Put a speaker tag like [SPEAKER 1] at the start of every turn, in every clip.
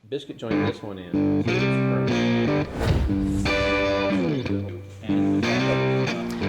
[SPEAKER 1] Biscuit joined this one in.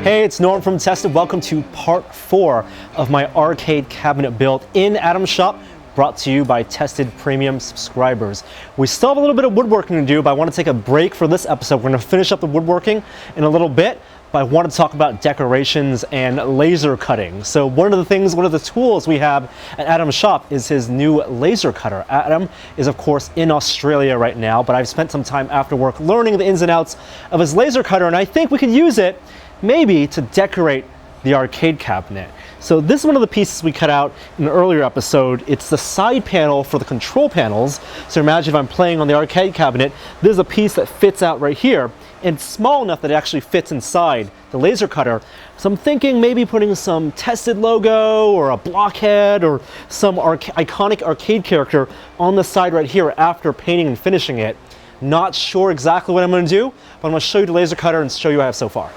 [SPEAKER 2] Hey, it's Norm from Tested. Welcome to part 4 of my arcade cabinet build in Adam's shop, brought to you by Tested Premium subscribers. We still have a little bit of woodworking to do, but I want to take a break for this episode. We're going to finish up the woodworking in a little bit, but I want to talk about decorations and laser cutting. So one of the tools we have at Adam's shop is his new laser cutter. Adam is of course in Australia right now, but I've spent some time after work learning the ins and outs of his laser cutter, and I think we could use it maybe to decorate the arcade cabinet. So this is one of the pieces we cut out in an earlier episode. It's the side panel for the control panels. So imagine if I'm playing on the arcade cabinet, this is a piece that fits out right here, and it's small enough that it actually fits inside the laser cutter. So I'm thinking maybe putting some Tested logo or a blockhead or some iconic arcade character on the side right here after painting and finishing it. Not sure exactly what I'm going to do, but I'm going to show you the laser cutter and show you what I have so far.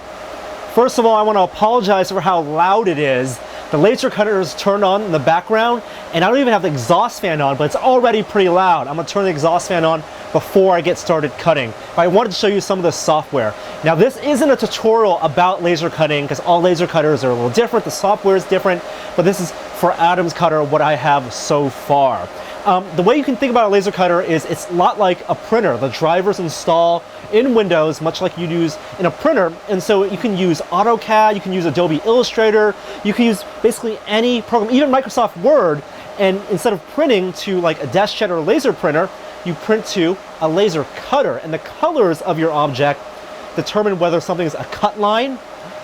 [SPEAKER 2] First of all, I want to apologize for how loud it is. The laser cutter is turned on in the background, and I don't even have the exhaust fan on, but it's already pretty loud. I'm going to turn the exhaust fan on before I get started cutting. But I wanted to show you some of the software. Now, this isn't a tutorial about laser cutting, because all laser cutters are a little different. The software is different, but this is for Adam's cutter, what I have so far. The way you can think about a laser cutter is it's a lot like a printer. The drivers install in Windows, much like you'd use in a printer, and so you can use AutoCAD, you can use Adobe Illustrator, you can use basically any program, even Microsoft Word, and instead of printing to like a DeskJet or a laser printer, you print to a laser cutter, and the colors of your object determine whether something is a cut line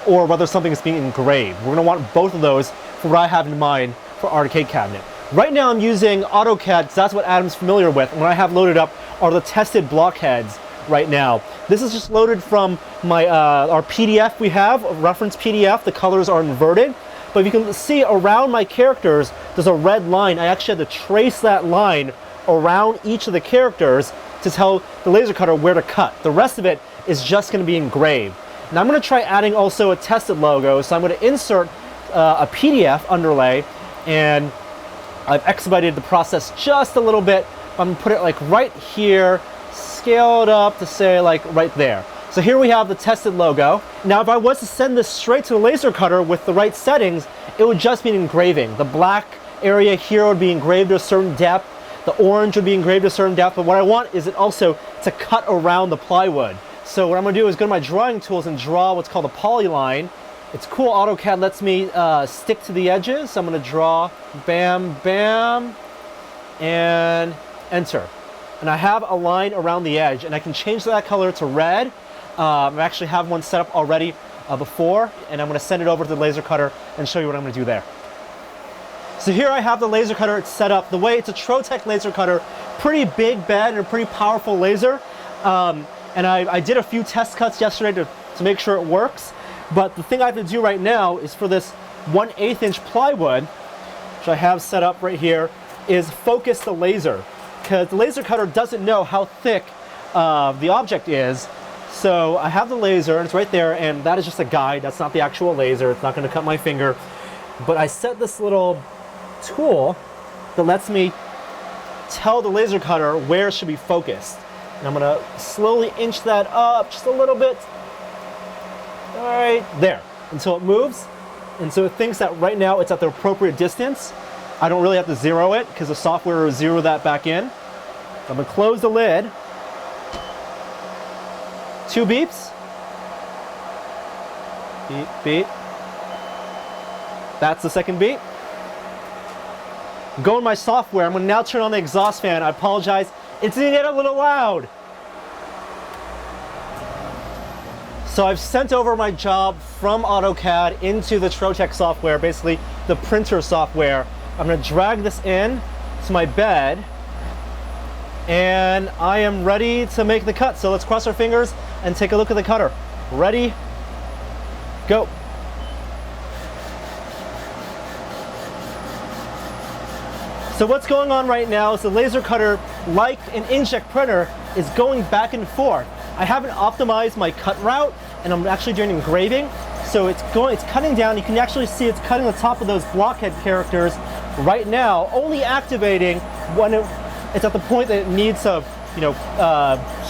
[SPEAKER 2] or whether something is being engraved. We're going to want both of those for what I have in mind for arcade cabinet. Right now I'm using AutoCAD because that's what Adam's familiar with, and what I have loaded up are the Tested blockheads right now. This is just loaded from my our PDF we have, a reference PDF. The colors are inverted, but if you can see around my characters, there's a red line. I actually had to trace that line around each of the characters to tell the laser cutter where to cut. The rest of it is just going to be engraved. Now I'm going to try adding also a Tested logo, so I'm going to insert a PDF underlay, and I've expedited the process just a little bit. I'm going to put it like right here, scale it up to say like right there. So here we have the Tested logo. Now if I was to send this straight to the laser cutter with the right settings, it would just be an engraving. The black area here would be engraved to a certain depth. The orange would be engraved to a certain depth. But what I want is it also to cut around the plywood. So what I'm going to do is go to my drawing tools and draw what's called a polyline. It's cool, AutoCAD lets me stick to the edges. So I'm going to draw, bam, bam, and enter. And I have a line around the edge, and I can change that color to red. I actually have one set up already before, and I'm going to send it over to the laser cutter and show you what I'm going to do there. So here I have the laser cutter. It's set up the way it's a Trotec laser cutter, pretty big bed and a pretty powerful laser. And I did a few test cuts yesterday to make sure it works. But the thing I have to do right now is for this 1/8 inch plywood, which I have set up right here, is focus the laser, because the laser cutter doesn't know how thick the object is. So I have the laser, and it's right there, and that is just a guide. That's not the actual laser. It's not going to cut my finger. But I set this little tool that lets me tell the laser cutter where it should be focused. And I'm going to slowly inch that up just a little bit. All right, there, until it moves. And so it thinks that right now it's at the appropriate distance. I don't really have to zero it because the software will zero that back in. I'm going to close the lid. 2 beeps. Beep, beep. That's the second beep. Go in my software. I'm going to now turn on the exhaust fan. I apologize. It's going to get a little loud. So I've sent over my job from AutoCAD into the Trotec software, basically the printer software. I'm going to drag this in to my bed, and I am ready to make the cut. So let's cross our fingers and take a look at the cutter. Ready, go. So what's going on right now is the laser cutter, like an inkjet printer, is going back and forth. I haven't optimized my cut route, and I'm actually doing engraving. So it's cutting down. You can actually see it's cutting the top of those blockhead characters right now, only activating when it's at the point that it needs to,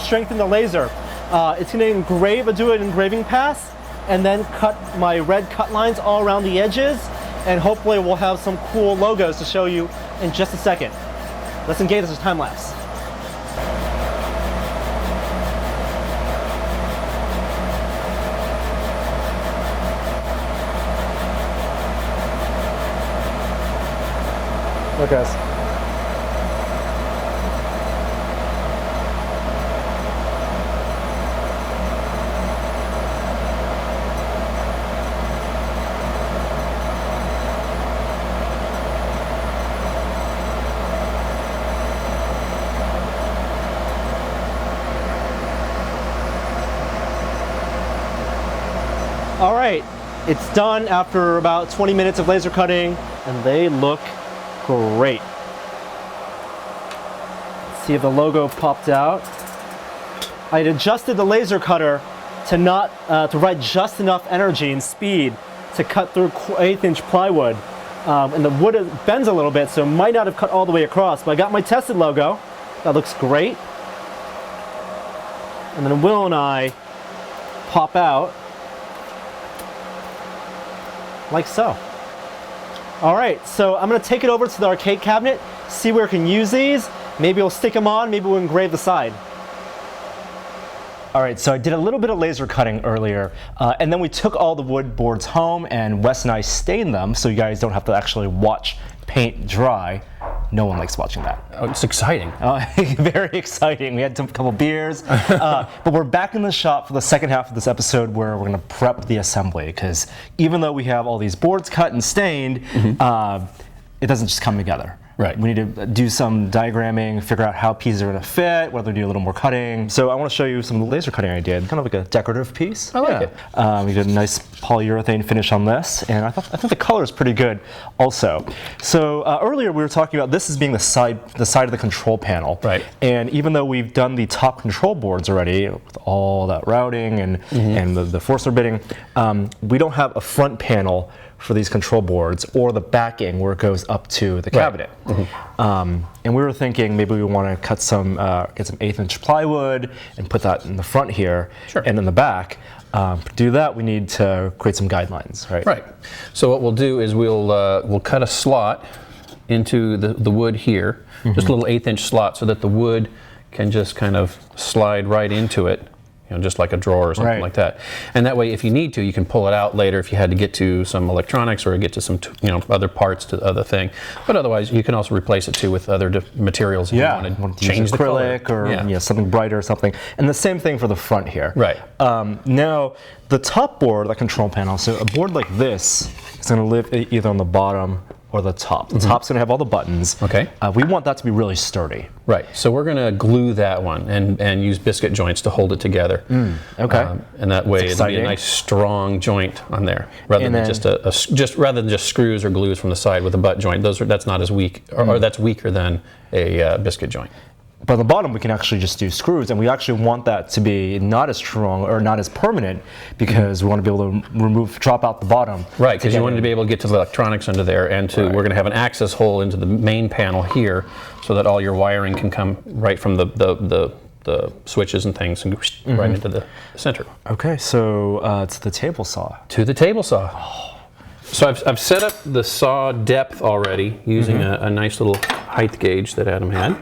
[SPEAKER 2] strengthen the laser. It's going to do an engraving pass, and then cut my red cut lines all around the edges, and hopefully we'll have some cool logos to show you in just a second. Let's engage this time lapse. Look, guys. All right, it's done after about 20 minutes of laser cutting, and they look great. Let's see if the logo popped out. I had adjusted the laser cutter to provide just enough energy and speed to cut through 1/8" plywood. And the wood bends a little bit, so it might not have cut all the way across, but I got my tested logo. That looks great. And then Will and I pop out like so. All right, so I'm gonna take it over to the arcade cabinet, see where I can use these. Maybe we'll stick them on, maybe we'll engrave the side. All right, so I did a little bit of laser cutting earlier, and then we took all the wood boards home, and Wes and I stained them so you guys don't have to actually watch paint dry. No one likes watching that.
[SPEAKER 1] Oh, it's exciting.
[SPEAKER 2] Very exciting. We had a couple beers, but we're back in the shop for the second half of this episode where we're going to prep the assembly, because even though we have all these boards cut and stained, it doesn't just come together.
[SPEAKER 1] Right.
[SPEAKER 2] We need to do some diagramming, figure out how pieces are going to fit, whether we do a little more cutting. So I want to show you some laser cutting I did, kind of like a decorative piece.
[SPEAKER 1] I like it.
[SPEAKER 2] We did a nice polyurethane finish on this, and I think the color is pretty good also. So earlier we were talking about this as being the side of the control panel.
[SPEAKER 1] Right.
[SPEAKER 2] And even though we've done the top control boards already with all that routing and the forcer bitting, we don't have a front panel for these control boards or the backing where it goes up to the cabinet. And we were thinking maybe we want to cut some, get some 1/8" plywood and put that in the front here and in the back. To do that, we need to create some guidelines, right?
[SPEAKER 1] Right. So what we'll do is we'll cut a slot into the wood here, just a little 1/8" slot, so that the wood can just kind of slide right into it. Just like a drawer or something like that. And that way, if you need to, you can pull it out later if you had to get to some electronics or get to some other parts to the other thing. But otherwise, you can also replace it too with other materials if you want to change the
[SPEAKER 2] acrylic
[SPEAKER 1] color.
[SPEAKER 2] or something brighter or something. And the same thing for the front here.
[SPEAKER 1] Right.
[SPEAKER 2] Now, the top board, the control panel, so a board like this is going to live either on the bottom or the top. The top's going to have all the buttons.
[SPEAKER 1] Okay.
[SPEAKER 2] We want that to be really sturdy.
[SPEAKER 1] Right. So we're going to glue that one and use biscuit joints to hold it together.
[SPEAKER 2] Okay.
[SPEAKER 1] And that way it'll be a nice strong joint on there, rather than just screws or glues from the side with a butt joint. That's not as weak, or that's weaker than a biscuit joint.
[SPEAKER 2] But on the bottom, we can actually just do screws, and we actually want that to be not as strong or not as permanent, because we want to be able to drop out the bottom.
[SPEAKER 1] Right, because you want to be able to get to the electronics under there, and we're going to have an access hole into the main panel here, so that all your wiring can come right from the switches and things and right into the center.
[SPEAKER 2] Okay, so to the table saw.
[SPEAKER 1] To the table saw. So I've set up the saw depth already using a nice little height gauge that Adam had,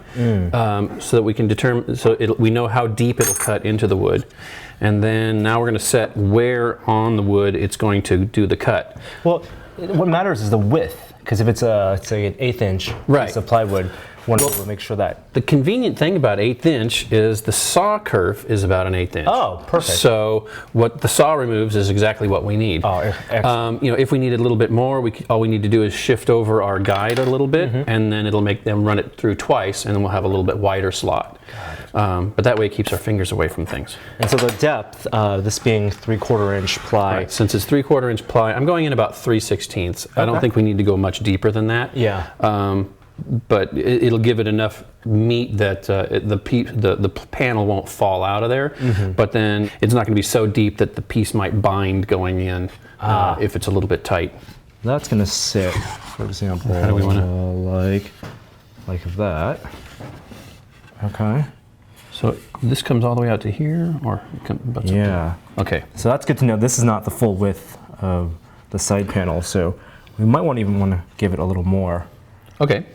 [SPEAKER 1] so that we can determine, we know how deep it'll cut into the wood. And then now we're going to set where on the wood it's going to do the cut.
[SPEAKER 2] Well, what matters is the width, because if it's say an 1/8" piece of plywood, we want to make sure that.
[SPEAKER 1] The convenient thing about 1/8" is the saw kerf is about an 1/8".
[SPEAKER 2] Oh, perfect.
[SPEAKER 1] So what the saw removes is exactly what we need.
[SPEAKER 2] Oh, excellent.
[SPEAKER 1] If we need a little bit more, all we need to do is shift over our guide a little bit, and then it'll make them run it through twice, and then we'll have a little bit wider slot. But that way it keeps our fingers away from things.
[SPEAKER 2] And so the depth, this being 3/4" ply.
[SPEAKER 1] Right. Since it's 3/4" ply, I'm going in about 3/16. I don't think we need to go much deeper than that.
[SPEAKER 2] Yeah.
[SPEAKER 1] But it'll give it enough meat that the panel won't fall out of there. But then it's not going to be so deep that the piece might bind going in if it's a little bit tight.
[SPEAKER 2] That's going to sit, for example,
[SPEAKER 1] how do we want
[SPEAKER 2] like that. Okay.
[SPEAKER 1] So this comes all the way out to here, or
[SPEAKER 2] Yeah.
[SPEAKER 1] Okay.
[SPEAKER 2] So that's good to know. This is not the full width of the side panel, so we might even want to give it a little more.
[SPEAKER 1] Okay.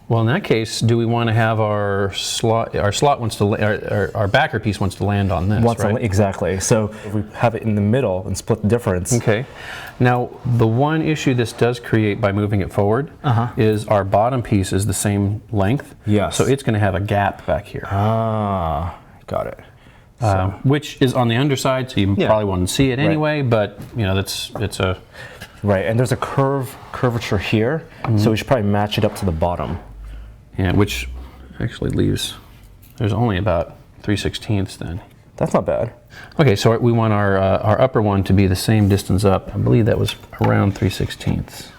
[SPEAKER 1] Well, in that case, do we want to have our slot? Our slot wants to, our backer piece wants to land on this, right?
[SPEAKER 2] Exactly. So if we have it in the middle and split the difference.
[SPEAKER 1] Okay. Now, the one issue this does create by moving it forward is our bottom piece is the same length.
[SPEAKER 2] Yes.
[SPEAKER 1] So it's going to have a gap back here.
[SPEAKER 2] Ah, got it.
[SPEAKER 1] Which is on the underside, so you probably wouldn't see it anyway. But you know, it's a
[SPEAKER 2] right. And there's a curvature here, so we should probably match it up to the bottom.
[SPEAKER 1] Yeah, which actually leaves, there's only about 3/16 then.
[SPEAKER 2] That's not bad.
[SPEAKER 1] Okay, so we want our upper one to be the same distance up. I believe that was around 3/16.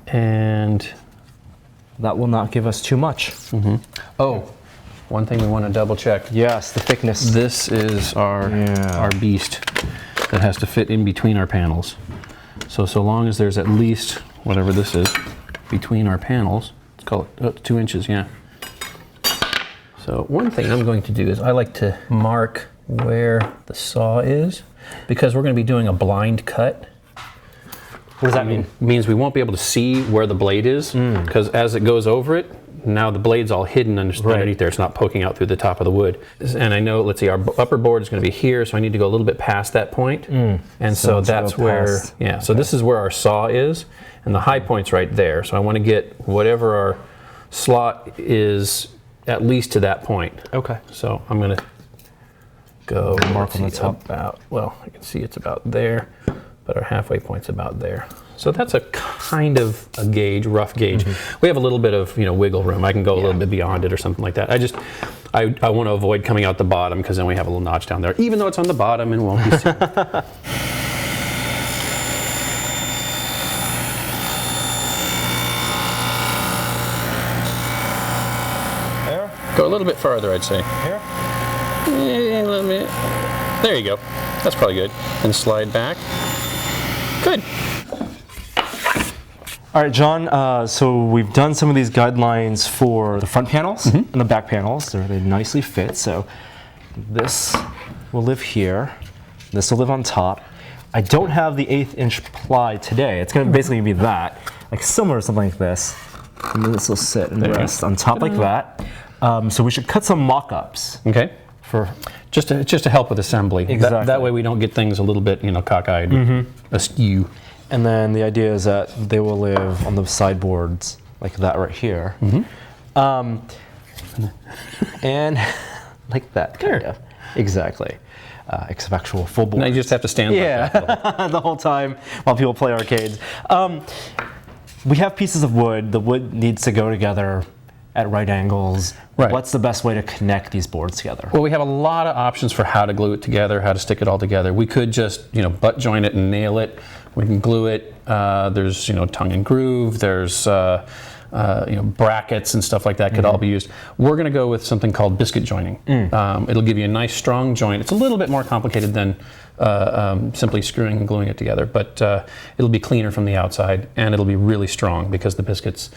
[SPEAKER 1] And
[SPEAKER 2] that will not give us too much.
[SPEAKER 1] oh, one thing we want to double check.
[SPEAKER 2] Yes, the thickness.
[SPEAKER 1] This is our beast that has to fit in between our panels. So long as there's at least, whatever this is, between our panels, call it 2 inches, yeah. So one thing I'm going to do is I like to mark where the saw is, because we're going to be doing a blind cut.
[SPEAKER 2] What does that mean?
[SPEAKER 1] It means we won't be able to see where the blade is, because as it goes over it, now the blade's all hidden underneath there. It's not poking out through the top of the wood. And I know, let's see, our upper board is going to be here, so I need to go a little bit past that point. And so that's where, so this is where our saw is, and the high point's right there. So I want to get whatever our slot is at least to that point.
[SPEAKER 2] Okay.
[SPEAKER 1] So I'm going to go
[SPEAKER 2] mark on the top.
[SPEAKER 1] About, well, I can see it's about there, but our halfway point's about there. So that's a kind of a gauge, rough gauge. We have a little bit of wiggle room. I can go a little bit beyond it or something like that. I want to avoid coming out the bottom, because then we have a little notch down there, even though it's on the bottom and won't be seen.
[SPEAKER 2] There?
[SPEAKER 1] Go a little bit farther, I'd say.
[SPEAKER 2] Here?
[SPEAKER 1] Yeah, a little bit. There you go. That's probably good. And slide back. Good.
[SPEAKER 2] All right, John, so we've done some of these guidelines for the front panels and the back panels. They nicely fit, so this will live here. This will live on top. I don't have the 1/8 inch ply today. It's going to basically be that, like similar to something like this. And then this will sit and rest on top like that. So we should cut some mock-ups.
[SPEAKER 1] Okay.
[SPEAKER 2] For
[SPEAKER 1] just to help with assembly.
[SPEAKER 2] Exactly.
[SPEAKER 1] That way we don't get things a little bit cockeyed, askew.
[SPEAKER 2] And then the idea is that they will live on the sideboards like that right here. And like that, kind of. Exactly. Except actual full board.
[SPEAKER 1] Now you just have to stand like that.
[SPEAKER 2] the whole time while people play arcades. We have pieces of wood. The wood needs to go together at right angles.
[SPEAKER 1] Right.
[SPEAKER 2] What's the best way to connect these boards together?
[SPEAKER 1] Well, we have a lot of options for how to glue it together, how to stick it all together. We could just, butt joint it and nail it. We can glue it. There's, tongue and groove. There's, brackets and stuff like that could all be used. We're going to go with something called biscuit joining. It'll give you a nice strong joint. It's a little bit more complicated than simply screwing and gluing it together, but it'll be cleaner from the outside, and it'll be really strong because the biscuits,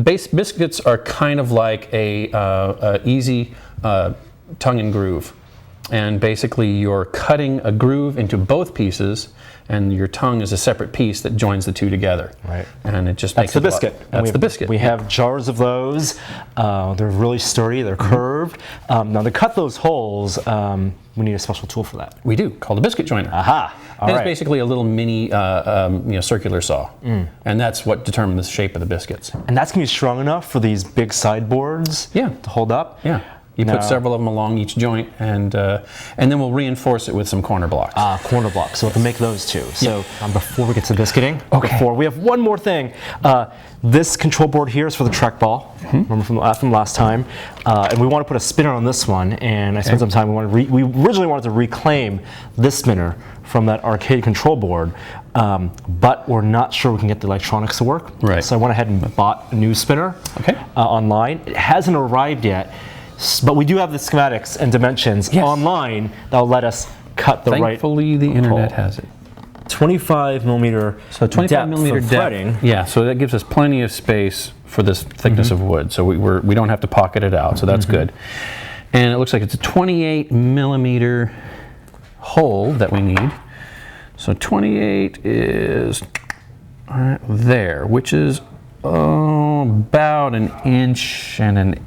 [SPEAKER 1] biscuits are kind of like a easy tongue and groove. And basically you're cutting a groove into both pieces, and your tongue is a separate piece that joins the two together.
[SPEAKER 2] Right.
[SPEAKER 1] And it just makes
[SPEAKER 2] the biscuit.
[SPEAKER 1] That's the biscuit.
[SPEAKER 2] We have jars of those. They're really sturdy. They're curved. Now to cut those holes, we need a special tool for that.
[SPEAKER 1] We do, called a biscuit joiner.
[SPEAKER 2] Aha.
[SPEAKER 1] And it's basically a little mini circular saw. And that's what determines the shape of the biscuits.
[SPEAKER 2] And that's going to be strong enough for these big sideboards to hold up?
[SPEAKER 1] Yeah. You put several of them along each joint, and then we'll reinforce it with some corner blocks.
[SPEAKER 2] Corner blocks. So we have to make those too. So before we get to biscuiting, we have one more thing. This control board here is for the trackball. Remember from last time, and we want to put a spinner on this one. And I spent some time. We originally wanted to reclaim this spinner from that arcade control board, but we're not sure we can get the electronics to work.
[SPEAKER 1] Right.
[SPEAKER 2] So I went ahead and bought a new spinner online. It hasn't arrived yet. But we do have the schematics and dimensions online that will let us cut the right.
[SPEAKER 1] Thankfully, the internet has it.
[SPEAKER 2] 25 millimeter.
[SPEAKER 1] So 25 millimeter depth.
[SPEAKER 2] threading.
[SPEAKER 1] Yeah, so that gives us plenty of space for this thickness of wood. So we don't have to pocket it out, so that's good. And it looks like it's a 28 millimeter hole that we need. So 28 is right there, which is about 1 1/8 inches.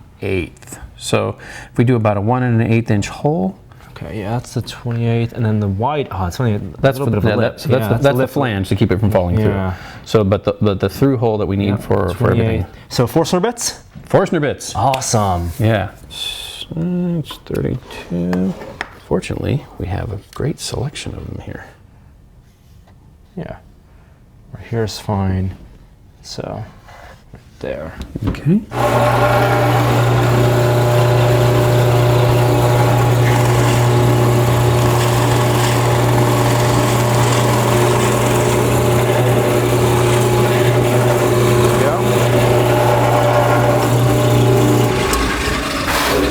[SPEAKER 1] So if we do about a 1 1/8 inch hole.
[SPEAKER 2] Okay, yeah, that's the 28, and then the wide. Oh, it's only
[SPEAKER 1] that's for the lip. So that's the flange to keep it from falling through. So, but the through hole that we need for everything.
[SPEAKER 2] So Forstner bits.
[SPEAKER 1] Forstner bits.
[SPEAKER 2] Awesome.
[SPEAKER 1] Yeah. It's 32. Fortunately, we have a great selection of them here.
[SPEAKER 2] Yeah. Right here is fine. So, right there.
[SPEAKER 1] Okay.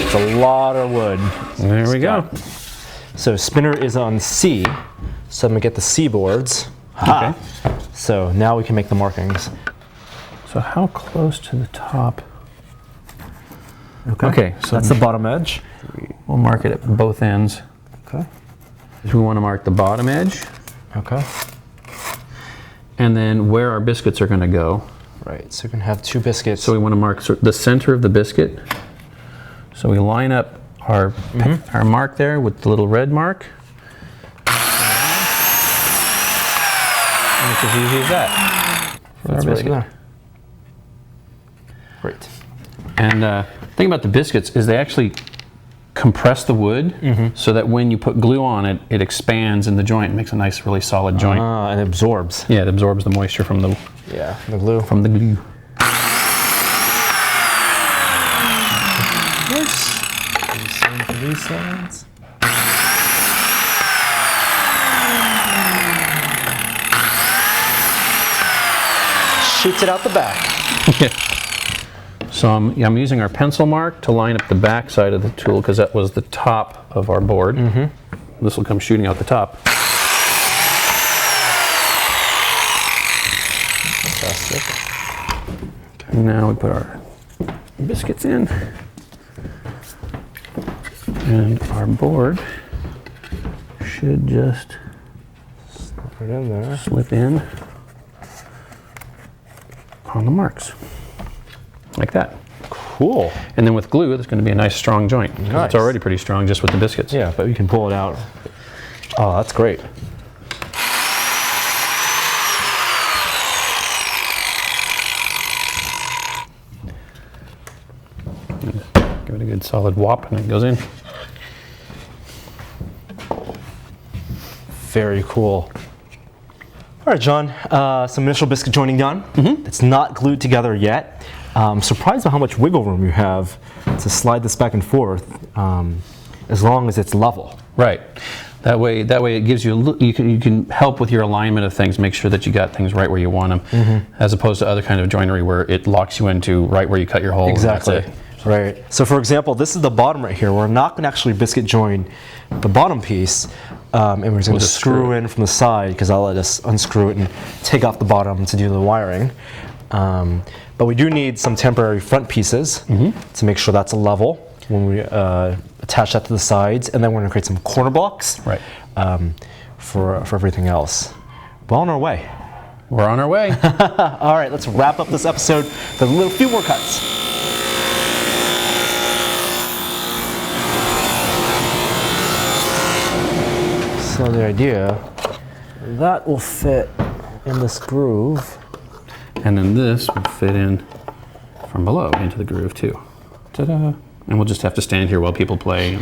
[SPEAKER 2] It's a lot of wood.
[SPEAKER 1] There we go.
[SPEAKER 2] So spinner is on C, so I'm gonna get the C boards.
[SPEAKER 1] Okay.
[SPEAKER 2] So now we can make the markings.
[SPEAKER 1] So how close to the top?
[SPEAKER 2] Okay, so that's the bottom edge.
[SPEAKER 1] We'll mark it at both ends.
[SPEAKER 2] Okay.
[SPEAKER 1] We want to mark the bottom edge.
[SPEAKER 2] Okay.
[SPEAKER 1] And then where our biscuits are going to go.
[SPEAKER 2] Right, so we can have 2 biscuits.
[SPEAKER 1] So we want to mark the center of the biscuit. So we line up our mark there with the little red mark. And it's as easy as that. For our biscuit.
[SPEAKER 2] Right there. Great.
[SPEAKER 1] And the thing about the biscuits is they actually compress the wood so that when you put glue on it, it expands in the joint and makes a nice, really solid joint.
[SPEAKER 2] And it absorbs.
[SPEAKER 1] Yeah, it absorbs the moisture from the
[SPEAKER 2] glue.
[SPEAKER 1] From the glue.
[SPEAKER 2] Same for these sides. Shoots it out the back.
[SPEAKER 1] So I'm using our pencil mark to line up the back side of the tool because that was the top of our board. This will come shooting out the top.
[SPEAKER 2] Fantastic.
[SPEAKER 1] Okay. Now we put our biscuits in. And our board should just
[SPEAKER 2] slip it in there.
[SPEAKER 1] Slip in on the marks. Like that.
[SPEAKER 2] Cool.
[SPEAKER 1] And then with glue, there's going to be a nice strong joint. Nice. It's already pretty strong just with the biscuits.
[SPEAKER 2] Yeah, but you can pull it out. Oh, that's great.
[SPEAKER 1] Give it a good solid whop and it goes in.
[SPEAKER 2] Very cool. All right, John, some initial biscuit joining done. It's not glued together yet. I'm surprised by how much wiggle room you have to slide this back and forth as long as it's level.
[SPEAKER 1] Right. That way it gives you you can help with your alignment of things, make sure that you got things right where you want them, as opposed to other kind of joinery where it locks you into right where you cut your hole.
[SPEAKER 2] Exactly.
[SPEAKER 1] And that's it.
[SPEAKER 2] Right. So for example, this is the bottom right here. We're not going to actually biscuit join the bottom piece, and we're just going to screw in from the side because I'll let us unscrew it and take off the bottom to do the wiring. But we do need some temporary front pieces to make sure that's level when we attach that to the sides, and then we're going to create some corner blocks for everything else. We're on our way.
[SPEAKER 1] We're on our way.
[SPEAKER 2] All right, let's wrap up this episode with a few more cuts. So the idea, that will fit in this groove.
[SPEAKER 1] And then this will fit in from below into the groove too. Ta-da! And we'll just have to stand here while people play.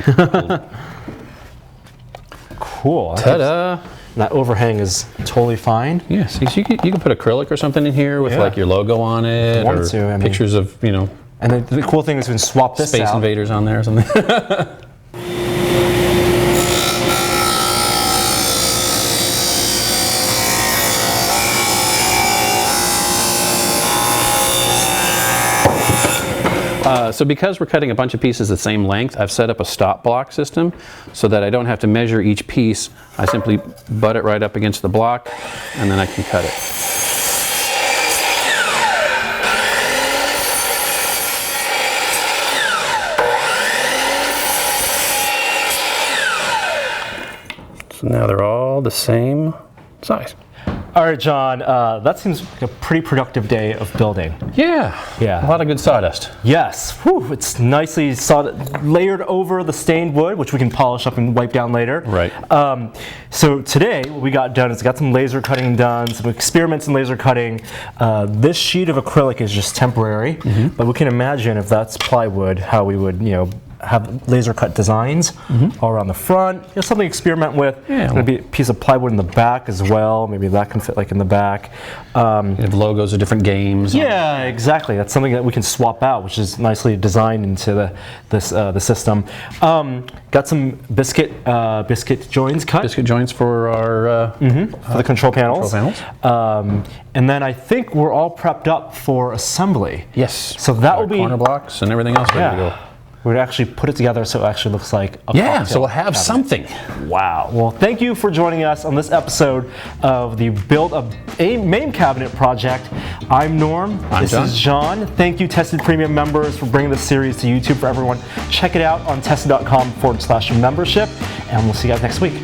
[SPEAKER 2] Cool.
[SPEAKER 1] Ta-da!
[SPEAKER 2] That overhang is totally fine.
[SPEAKER 1] Yes, yeah, so you can put acrylic or something in here with like your logo on it, or pictures of, you know.
[SPEAKER 2] And then the cool thing is we can swap this
[SPEAKER 1] Space
[SPEAKER 2] out.
[SPEAKER 1] Invaders on there or something. So because we're cutting a bunch of pieces the same length, I've set up a stop block system so that I don't have to measure each piece. I simply butt it right up against the block and then I can cut it. So now they're all the same size.
[SPEAKER 2] All right, John, that seems like a pretty productive day of building.
[SPEAKER 1] Yeah.
[SPEAKER 2] Yeah.
[SPEAKER 1] A lot of good sawdust.
[SPEAKER 2] Yes. Whew, it's nicely layered over the stained wood, which we can polish up and wipe down later.
[SPEAKER 1] Right.
[SPEAKER 2] So today, what we got done is got some laser cutting done, some experiments in laser cutting. This sheet of acrylic is just temporary, but we can imagine if that's plywood, how we would, have laser cut designs all around the front. Something to experiment with.
[SPEAKER 1] Yeah.
[SPEAKER 2] Maybe a piece of plywood in the back as well. Maybe that can fit like in the back.
[SPEAKER 1] You have logos of different games.
[SPEAKER 2] Yeah, exactly. That's something that we can swap out, which is nicely designed into the system. Got some biscuit joins cut.
[SPEAKER 1] Biscuit joints for our
[SPEAKER 2] For the control panels. And then I think we're all prepped up for assembly.
[SPEAKER 1] Yes.
[SPEAKER 2] So that
[SPEAKER 1] Our
[SPEAKER 2] will be
[SPEAKER 1] corner blocks and everything else ready to go.
[SPEAKER 2] We'd actually put it together so it actually looks like a cocktail
[SPEAKER 1] So we'll have
[SPEAKER 2] cabinet.
[SPEAKER 1] something.
[SPEAKER 2] Wow. Well, thank you for joining us on this episode of the Build a Main Cabinet project. I'm Norm.
[SPEAKER 1] I'm John.
[SPEAKER 2] This is John. Thank you, Tested Premium members, for bringing this series to YouTube for everyone. Check it out on tested.com/membership, and we'll see you guys next week.